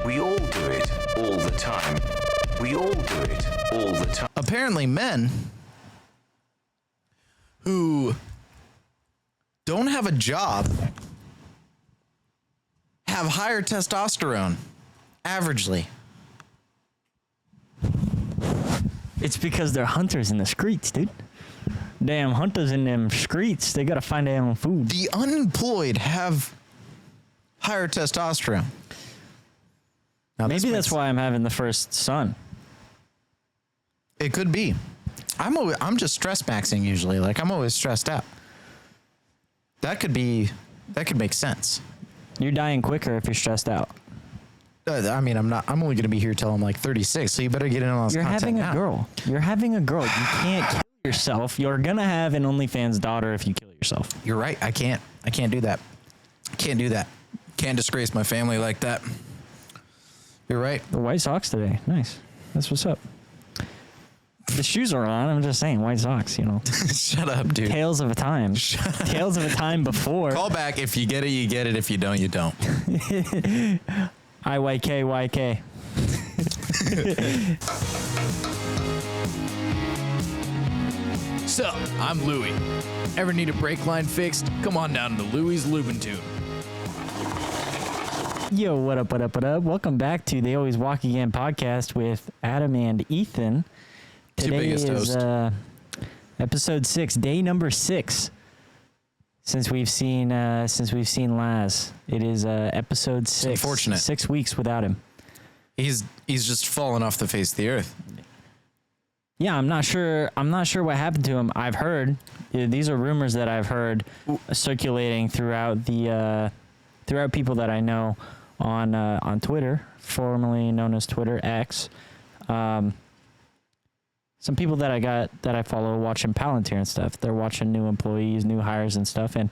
We all do it all the time. We all do it all the time. Apparently, men who don't have a job have higher testosterone, averagely. It's because they're hunters in the streets, dude. Damn hunters in them streets. They gotta find their own food. The unemployed have higher testosterone. Now, Maybe that's why I'm having the first son. It could be. I'm just stress maxing usually. Like, I'm always stressed out. That could make sense. You're dying quicker if you're stressed out. I mean, I'm only going to be here till I'm like 36, so you better get in on this You're content having a now. girl. You're having a girl. You can't kill yourself. You're gonna have an OnlyFans daughter if you kill yourself. You're right. I can't do that. Can't do that. Can't disgrace my family like that. You're right. The White Sox today. Nice. That's what's up. The shoes are on. I'm just saying, White Sox, you know. Shut up, dude. Tales of a time. Tales of a time before. Call back. If you get it, you get it. If you don't, you don't. IYK. Sup, I'm Louie. Ever need a brake line fixed? Come on down to Louie's Lubin Tune. Yo, what up? Welcome back to the Always Walk Again podcast with Adam and Ethan. Today biggest is host. episode 6, day number 6. Since we've seen Laz, it is episode 6. It's unfortunate. 6 weeks without him. He's just fallen off the face of the earth. Yeah, I'm not sure what happened to him. I've heard these are rumors that I've heard circulating throughout people that I know on Twitter, formerly known as Twitter X. Some people that I follow watching Palantir and stuff. They're watching new employees, new hires and stuff, and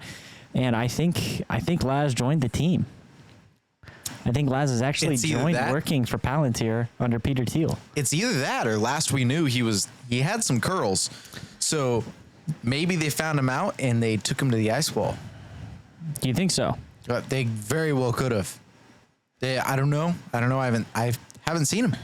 I think Laz joined the team. I think Laz has actually joined working for Palantir under Peter Thiel. It's either that or last we knew he had some curls. So maybe they found him out and they took him to the ice wall. Do you think so? They very well could have. I don't know. I haven't seen him.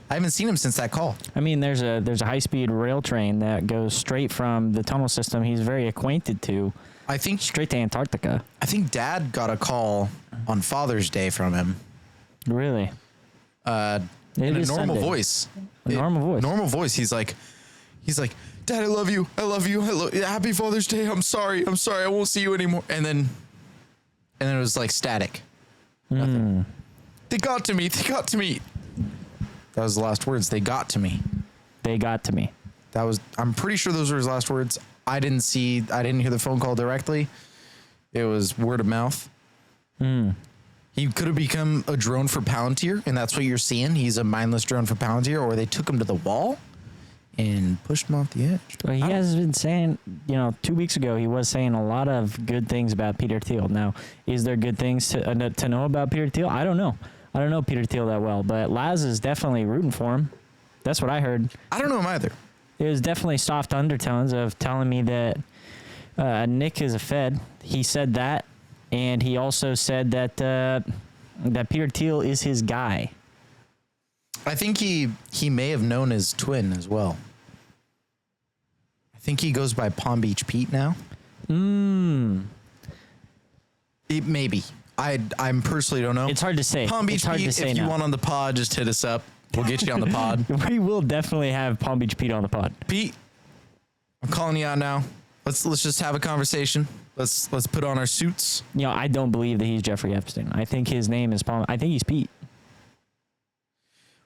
I haven't seen him since that call. I mean, there's a high-speed rail train that goes straight from the tunnel system he's very acquainted to. I think straight to Antarctica. I think Dad got a call on Father's Day from him. Really? In a normal voice. Normal voice. He's like, Dad, I love you. Happy Father's Day. I'm sorry. I won't see you anymore. And then it was like static. Nothing. They got to me. That was the last words. They got to me. I'm pretty sure those were his last words. I didn't hear the phone call directly. It was word of mouth. He could have become a drone for Palantir, and that's what you're seeing. He's a mindless drone for Palantir, or they took him to the wall and pushed him off the edge. Well, he has been saying, 2 weeks ago, he was saying a lot of good things about Peter Thiel. Now, is there good things to know about Peter Thiel? I don't know. I don't know Peter Thiel that well, but Laz is definitely rooting for him. That's what I heard. I don't know him either. It was definitely soft undertones of telling me that Nick is a Fed. He said that, and he also said that that Peter Thiel is his guy. I think he may have known his twin as well. I think he goes by Palm Beach Pete now. Maybe. I'm personally don't know. It's hard to say. Palm Beach Pete, if you want on the pod, just hit us up. We'll get you on the pod. We will definitely have Palm Beach Pete on the pod. Pete, I'm calling you out now. Let's just have a conversation. Let's put on our suits. I don't believe that he's Jeffrey Epstein. I think his name is Palm. I think he's Pete.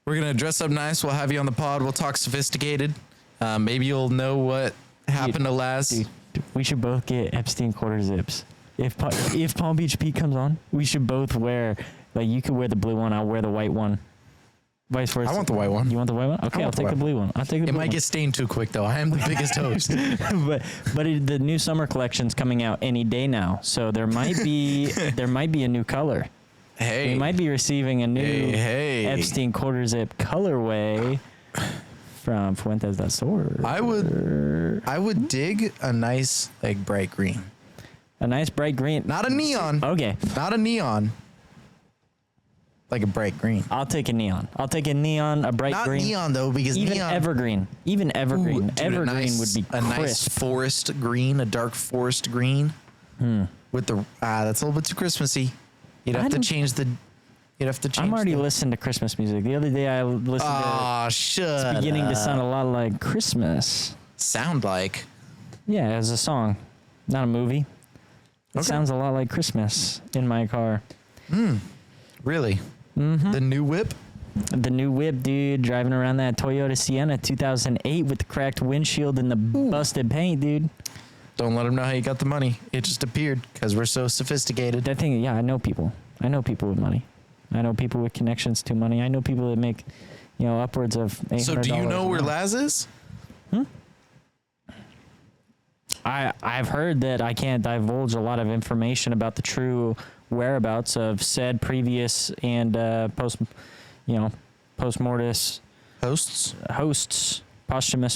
We're gonna dress up nice. We'll have you on the pod. We'll talk sophisticated. Maybe you'll know what happened to Laz. Dude, we should both get Epstein quarter zips. If Palm Beach Pete comes on, we should both wear. Like, you could wear the blue one. I'll wear the white one. Vice versa. I want the white one. You want the white one? Okay, I'll take the blue one. It might get stained too quick though. I am the biggest host. but the new summer collection's coming out any day now, so there might be a new color. Hey, we might be receiving a new Epstein quarter zip colorway from Fuentes del Sur. I would dig a nice bright green. A nice bright green. Not a neon. Okay. Not a neon. Like a bright green. I'll take a neon. I'll take a neon, a bright Not green. neon though, because Even neon. evergreen. Even evergreen. Ooh, dude, Evergreen would be a nice crisp. forest green, a dark forest green. With the that's a little bit too Christmassy. You'd have to change the. You'd have to change. I'm already the, listening to Christmas music. The other day I listened to shut it's beginning up. to sound a lot like Christmas. Sound like. Yeah, as a song, not a movie. It Okay. sounds a lot like Christmas in my car. Really? Mm-hmm. The new whip? The new whip, dude, driving around that Toyota Sienna 2008 with the cracked windshield and the busted paint, dude. Don't let them know how you got the money. It just appeared because we're so sophisticated. That thing, yeah, I know people. I know people with money. I know people with connections to money. I know people that make, upwards of $800. So do you know where Laz is? I've heard that I can't divulge a lot of information about the true whereabouts of said previous and post-mortis Hosts? posthumous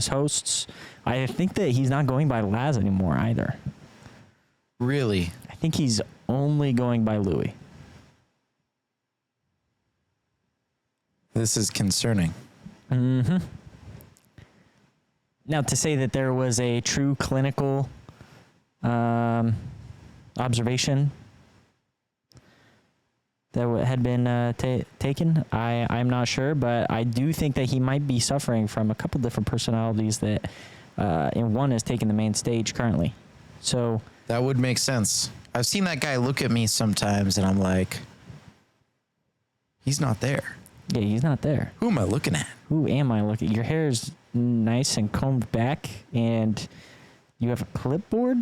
hosts. I think that he's not going by Laz anymore either. Really? I think he's only going by Louis. This is concerning. Mm-hmm. Now, to say that there was a true clinical observation that had been taken, I'm not sure, but I do think that he might be suffering from a couple different personalities that, and one is taking the main stage currently. So That would make sense. I've seen that guy look at me sometimes and I'm like, he's not there. yeah, he's not there. Who am I looking at? Who am I looking? Your hair is nice and combed back, and you have a clipboard.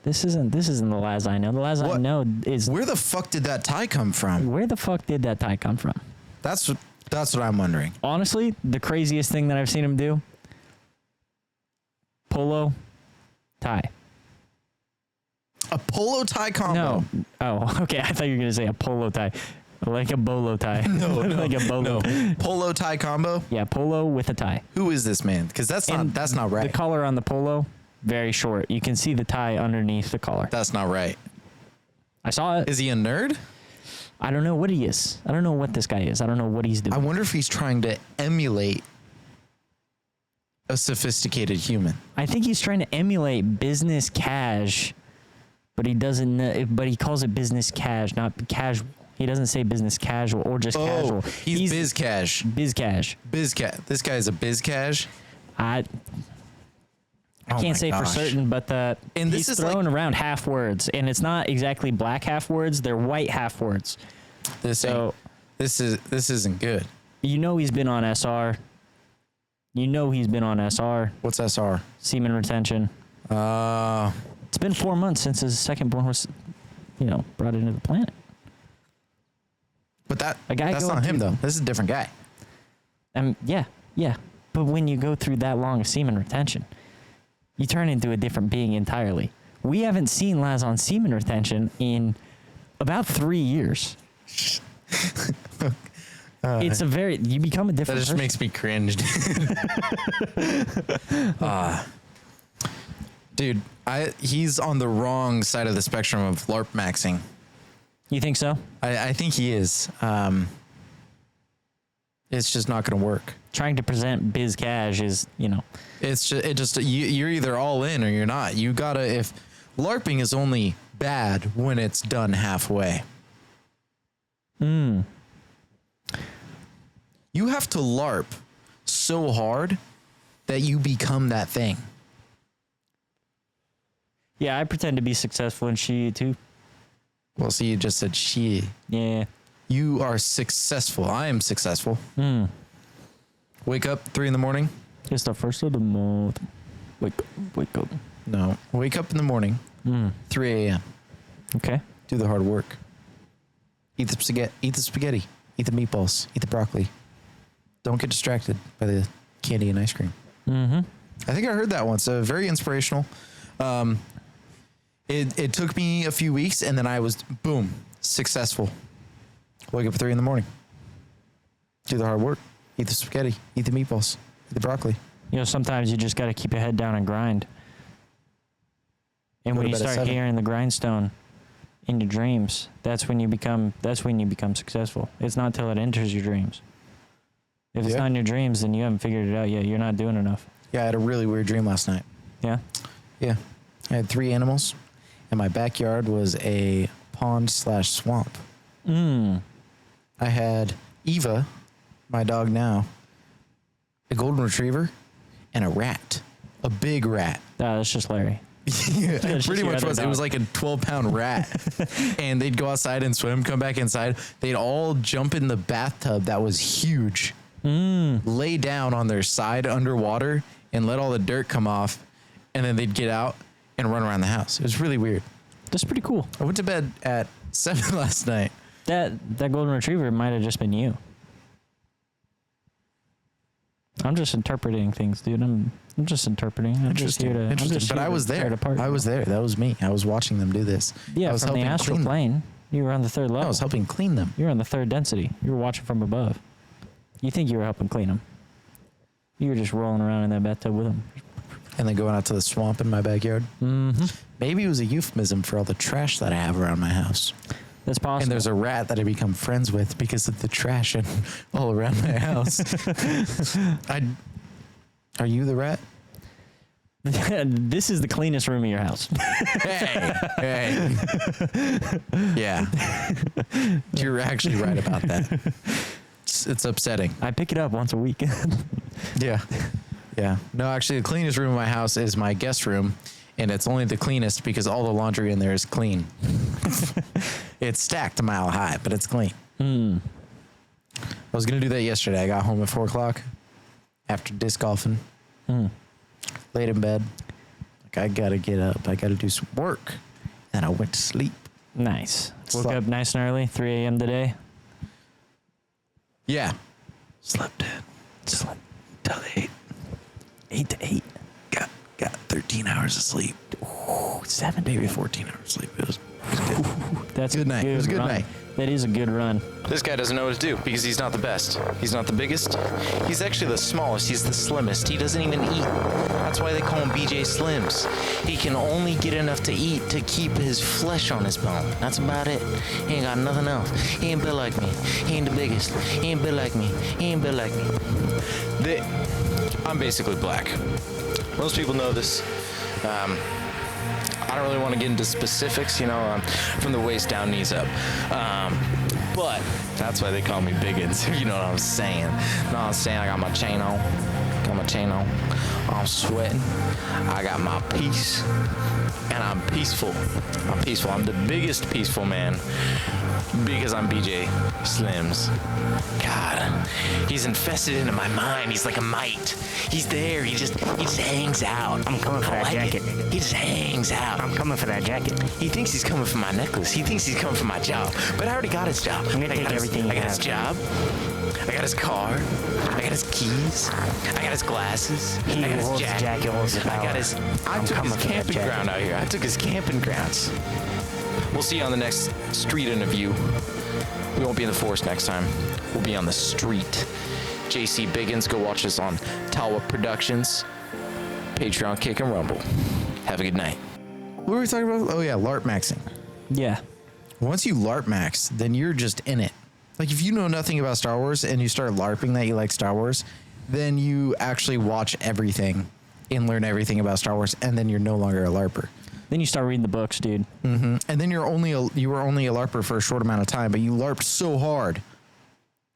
This isn't the Laz I know. The Laz I know is Where the fuck did that tie come from? where the fuck did that tie come from? That's what I'm wondering. Honestly, the craziest thing that I've seen him do: polo tie. A polo tie combo. No. Oh, okay. I thought you were gonna say a polo tie, like a bolo tie. No, like a bolo. no. Polo tie combo. Yeah, polo with a tie. Who is this man? Because that's And not right. The collar on the polo, very short. You can see the tie underneath the collar. That's not right. I saw it. Is he a nerd? I don't know what he is. I don't know what this guy is. I don't know what he's doing. I wonder if he's trying to emulate a sophisticated human. I think he's trying to emulate business cash, but he doesn't. But he calls it business cash, not casual. He doesn't say business casual or just casual. He's biz cash. Biz cash. Biz cash. This guy is a biz cash. I Oh can't my say for gosh. and this this is throwing like- around half words, and it's not exactly black half words. They're white half words. This isn't good. You know he's been on SR. What's SR? Semen retention. It's been 4 months since his second born was, brought into the planet. But that's going not him through- though. This is a different guy. Yeah. But when you go through that long of semen retention, you turn into a different being entirely. We haven't seen Laz on semen retention in about 3 years. You become a That different just person. makes me cringe. Dude, he's on the wrong side of the spectrum of LARPMAXXing. You think so? I think he is. It's just not going to work. Trying to present biz cash is, It's you're either all in or you're not. You gotta, if LARPing is only bad when it's done halfway. You have to LARP so hard that you become that thing. Yeah, I pretend to be successful in she too. Well, see, you just said she. Yeah. You are successful. I am successful. Wake up 3 a.m. It's the first of the month. Wake up. No. Wake up in the morning. 3 a.m. Okay. Do the hard work. Eat the spaghetti. Eat the meatballs. Eat the broccoli. Don't get distracted by the candy and ice cream. I think I heard that once. Very inspirational. It took me a few weeks, and then I was, boom, successful. Wake up at 3 a.m. Do the hard work. Eat the spaghetti. Eat the meatballs. Eat the broccoli. Sometimes you just got to keep your head down and grind. And Go when to you bed at start 7. hearing the grindstone in your dreams, that's when you become successful. It's not till it enters your dreams. If it's not in your dreams, then you haven't figured it out yet. You're not doing enough. Yeah, I had a really weird dream last night. Yeah? Yeah. I had 3 animals, and my backyard was a pond/swamp. I had Eva, my dog now, a golden retriever, and a rat. A big rat. That's just Larry. Yeah, it That's pretty just much your was. other It was dog. like a 12-pound rat. And they'd go outside and swim, come back inside. They'd all jump in the bathtub that was huge, lay down on their side underwater, and let all the dirt come off. And then they'd get out and run around the house. It was really weird. That's pretty cool. I went to bed at 7 last night. That golden retriever might have just been you. I'm just interpreting things, dude. I'm just interpreting. I'm just here to. I'm Interesting. just But here I to was tear there. it apart. I was there. That was me. I was watching them do this. Yeah, I was from the helping astral clean them. plane. You were on the 3rd level. I was helping clean them. You were on the 3rd density. You were watching from above. You think you were helping clean them. You were just rolling around in that bathtub with them. And then going out to the swamp in my backyard. Mm-hmm. Maybe it was a euphemism for all the trash that I have around my house. That's possible. And there's a rat that I become friends with because of the trash and all around my house. Are you the rat? This is the cleanest room in your house. Hey. Yeah. You're actually right about that. It's upsetting. I pick it up once a week. Yeah. Yeah. No, actually, the cleanest room in my house is my guest room, and it's only the cleanest because all the laundry in there is clean. It's stacked a mile high, but it's clean. I was going to do that yesterday. I got home at 4 o'clock after disc golfing. Laid in bed. Like, I got to get up. I got to do some work. And I went to sleep. Nice. Woke Slept. up nice and early, 3 a.m. today. Yeah. Slept in. Slept till 8. 8 to 8. Got 13 hours of sleep. Ooh, 7 Maybe 14 hours of sleep. It was good. That's Good night. It was a good run. night. That is a good run. This guy doesn't know what to do because he's not the best. He's not the biggest. He's actually the smallest. He's the slimmest. He doesn't even eat. That's why they call him BJ Slims. He can only get enough to eat to keep his flesh on his bone. That's about it. He ain't got nothing else. He ain't built like me. He ain't the biggest. He ain't built like me. He ain't built like me. I'm basically black. Most people know this. I don't really want to get into specifics, from the waist down, knees up. But that's why they call me Biggins, you know what I'm saying. I got my chain on. I'm sweating. I got my peace. And I'm peaceful. I'm the biggest peaceful man because I'm BJ Slims. God, he's infested into my mind. He's like a mite. He's there. He just hangs out. I'm coming for that jacket. He just hangs out. I'm coming for that jacket. He thinks he's coming for my necklace. He thinks he's coming for my job. But I already got his job. I'm gonna take everything I you got his have. job. I got his car. I got his keys. I got his glasses. He I got who his holds the jacket. jacket holds the I got power. his. I I'm took coming his for that camping jacket. ground out here. I took his camping grounds. We'll see you on the next street interview. We won't be in the forest next time. We'll be on the street. JC Biggins, go watch us on Talwa Productions, Patreon, Kick and Rumble. Have a good night. What were we talking about? Oh, yeah, LARPMAXxing. Yeah. Once you LARPMAX, then you're just in it. Like, if you know nothing about Star Wars and you start LARPing that you like Star Wars, then you actually watch everything and learn everything about Star Wars, and then you're no longer a LARPer. Then you start reading the books, dude. And then you were only a LARPer for a short amount of time, but you LARPed so hard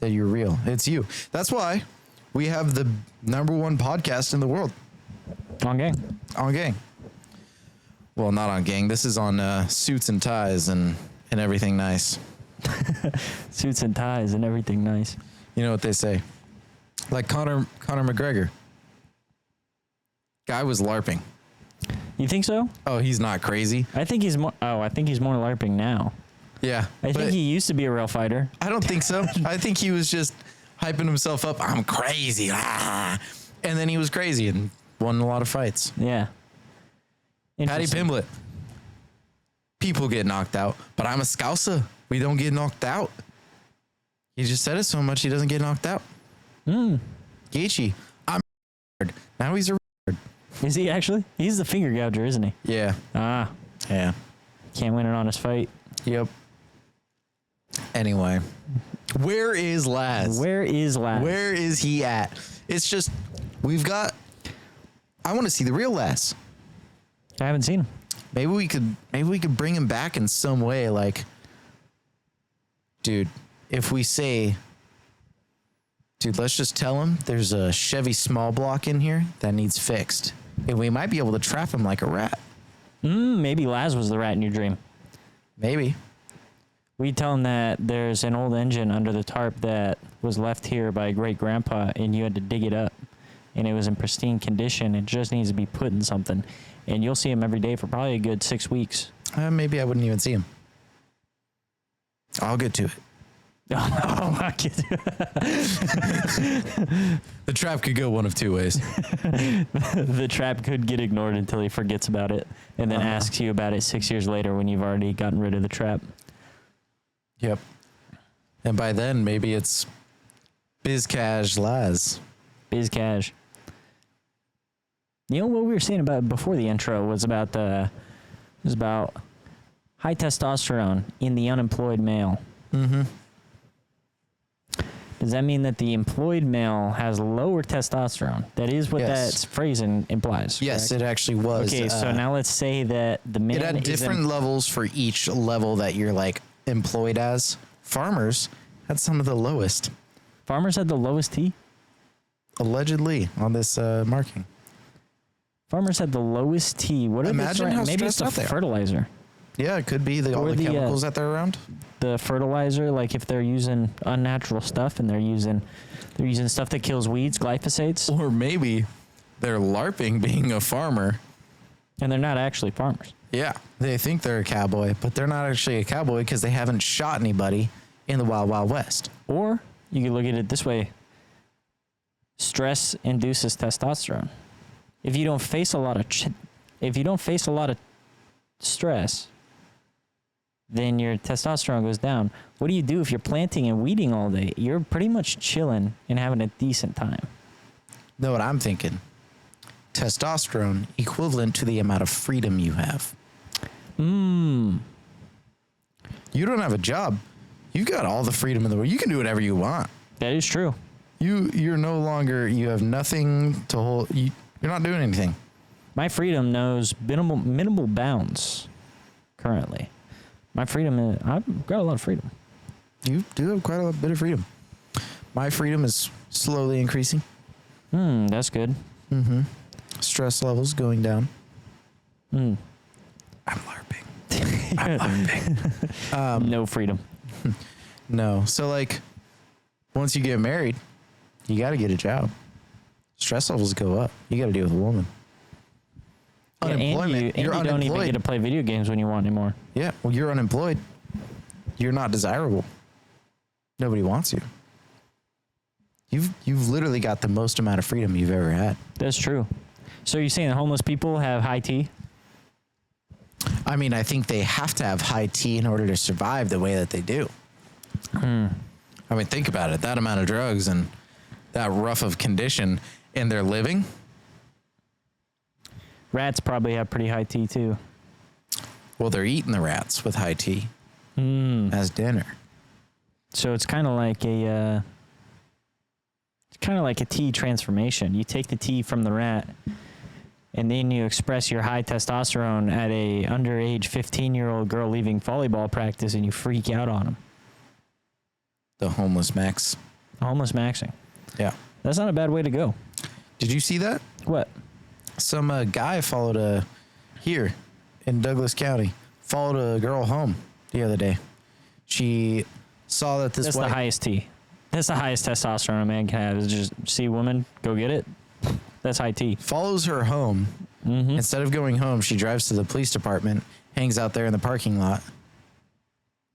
that you're real. It's you. That's why we have the #1 podcast in the world On gang. on Gang. Well, not on Gang. This is on Suits and Ties and everything nice. Suits and ties and everything nice. You know what they say. Like Conor McGregor. Guy was LARPing. You think so? Oh, he's not crazy. I think he's more. Oh, I think he's more LARPing now. Yeah. I think he used to be a real fighter. I don't think so. I think he was just hyping himself up. I'm crazy. Ah. And then he was crazy and won a lot of fights. Yeah. Patty Interesting. Pimblett. People get knocked out, but I'm a Scouser. We don't get knocked out. He just said it so much he doesn't get knocked out. Gaethje. I'm now he's a Is he actually? He's the finger gouger, isn't he? yeah. Ah, Yeah. can't win an honest fight. Yep. Anyway, where is Laz? Where is Laz? Where is he at? It's just I want to see the real Laz. I haven't seen him. Maybe we could bring him back in some way. Like, dude, if we say, dude, let's just tell him there's a Chevy small block in here that needs fixed, and we might be able to trap him like a rat. Maybe Laz was the rat in your dream. Maybe. We tell him that there's an old engine under the tarp that was left here by great grandpa, and you had to dig it up, and it was in pristine condition. It just needs to be put in something, and you'll see him every day for probably a good 6 weeks. Maybe I wouldn't even see him. I'll get to it. Oh my God. The trap could go one of two ways. The trap could get ignored until he forgets about it, and then asks you about it 6 years later when you've already gotten rid of the trap. Yep. And by then, maybe it's BizCash Laz. BizCash. You know what we were saying about before the intro was about high testosterone in the unemployed male. Mm-hmm. Does that mean that the employed male has lower testosterone? That is what that phrasing implies. Yes, correct? it actually was. Okay, so now let's say that the man it had different levels for each level that you're like employed as. Farmers had some of the lowest. Farmers had the lowest T? Allegedly on this marking. Farmers had the lowest T. What are Imagine how maybe it's stressed the out they are. fertilizer. Yeah, it could be all Or the the, chemicals that they're around. The fertilizer, like if they're using unnatural stuff and they're using stuff that kills weeds, glyphosates, Or maybe they're LARPing being a farmer. and they're not actually farmers. Yeah, they think they're a cowboy, but they're not actually a cowboy because they haven't shot anybody in the Wild Wild West. Or you could look at it this way: stress induces testosterone. If you don't face a lot of stress, then your testosterone goes down. What do you do if you're planting and weeding all day? You're pretty much chilling and having a decent time. Know what I'm thinking? Testosterone equivalent to the amount of freedom you have. You don't have a job. You've got all the freedom in the world. You can do whatever you want. That is true. You have nothing to hold. You're not doing anything. My freedom knows minimal bounds currently. My freedom is, I've got a lot of freedom. You do have quite a bit of freedom. My freedom is slowly increasing. That's good. Stress levels going down. I'm LARPing. I'm LARPing. No freedom. No. So like, once you get married, you got to get a job. Stress levels go up. You got to deal with a woman. Yeah, Unemployment. and you don't even get to play video games when you want anymore. Yeah. Well, you're unemployed. You're not desirable. Nobody wants you. You've literally got the most amount of freedom you've ever had. That's true. So you're saying that homeless people have high T? I mean, I think they have to have high T in order to survive the way that they do. I mean, think about it. That amount of drugs and that rough of condition in their living. Rats probably have pretty high T too. Well, they're eating the rats with high T as dinner. So it's kind of like a T transformation. You take the T from the rat, and then you express your high testosterone at a underage 15-year-old girl leaving volleyball practice, and you freak out on them. The homeless max. Homeless maxing. Yeah. That's not a bad way to go. Did you see that? What? Some guy followed here in Douglas County, followed a girl home the other day. She saw that That's the highest T. That's the highest testosterone a man can have, is just see a woman, go get it. That's high T. Follows her home. Instead of going home, she drives to the police department, hangs out there in the parking lot,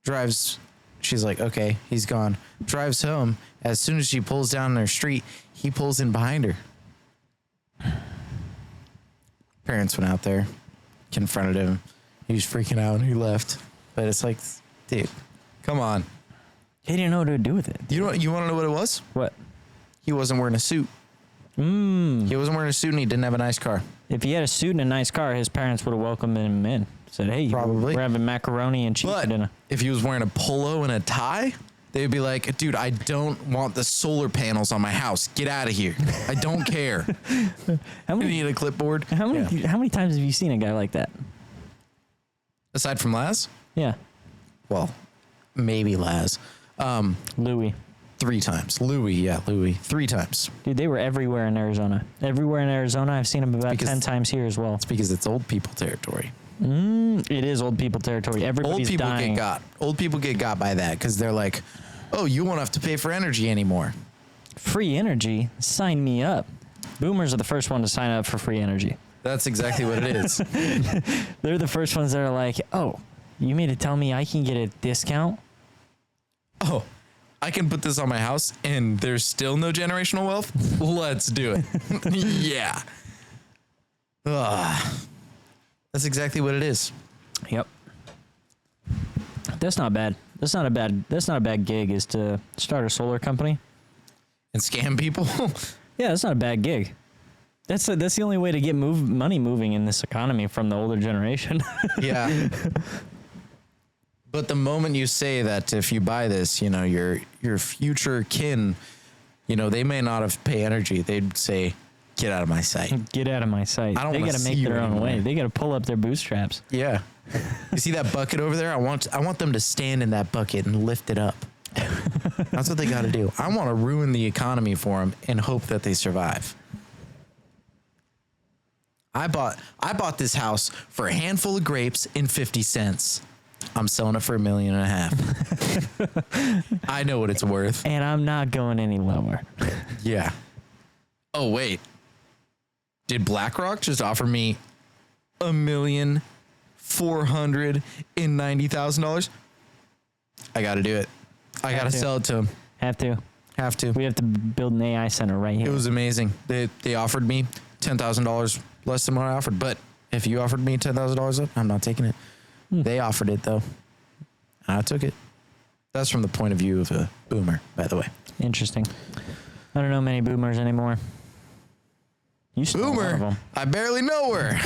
drives. She's like, okay, he's gone. Drives home. As soon as she pulls down her street, he pulls in behind her. Parents went out there, confronted him. He was freaking out and he left. But it's like, dude, come on. He didn't know what to do with it. You want to know what it was? What? He wasn't wearing a suit. He wasn't wearing a suit and he didn't have a nice car. If he had a suit and a nice car, his parents would have welcomed him in. Said, hey, Probably. we're having macaroni and cheese for But dinner. if he was wearing a polo and a tie, they'd be like, dude, I don't want the solar panels on my house. Get out of here. I don't care. How You many, need a clipboard. how many times have you seen a guy like that? Aside from Laz? Yeah. Well, maybe Laz. Louis. 3 times. Louis. 3 times. Dude, they were everywhere in Arizona. Everywhere in Arizona. I've seen them about Because- 10 times here as well. It's because it's old people territory. It is old people territory. Everybody's Old people dying. get got. Old people get got by that because they're like, oh, you won't have to pay for energy anymore. Free energy? Sign me up. Boomers are the first one to sign up for free energy. That's exactly what it is. They're the first ones that are like, oh, you mean to tell me I can get a discount? Oh, I can put this on my house and there's still no generational wealth? Let's do it. Yeah. Ugh. That's exactly what it is. Yep. That's not bad. That's not a bad gig, is to start a solar company. And scam people? Yeah, that's not a bad gig. That's the only way to get money moving in this economy from the older generation. Yeah. But the moment you say that if you buy this, you know, your future kin, you know, they may not have pay energy. They'd say, get out of my sight. Get out of my sight. I don't They wanna got to see make you their own anymore. way. They got to pull up their bootstraps. Yeah. You see that bucket over there? I want them to stand in that bucket and lift it up. That's what they got to do. I want to ruin the economy for them and hope that they survive. I bought this house for a handful of grapes and 50 cents. I'm selling it for $1.5 million. I know what it's worth. And I'm not going any lower. Yeah. Oh wait. Did BlackRock just offer me $1,490,000? I got to do it. I got to to. sell it to them. Have to. Have to. We have to build an AI center right here. It was amazing. They offered me $10,000 less than what I offered, but if you offered me $10,000 up, I'm not taking it. They offered it though. I took it. That's from the point of view of a boomer, by the way. Interesting. I don't know many boomers anymore. You still know one of Boomer. them. I barely know her.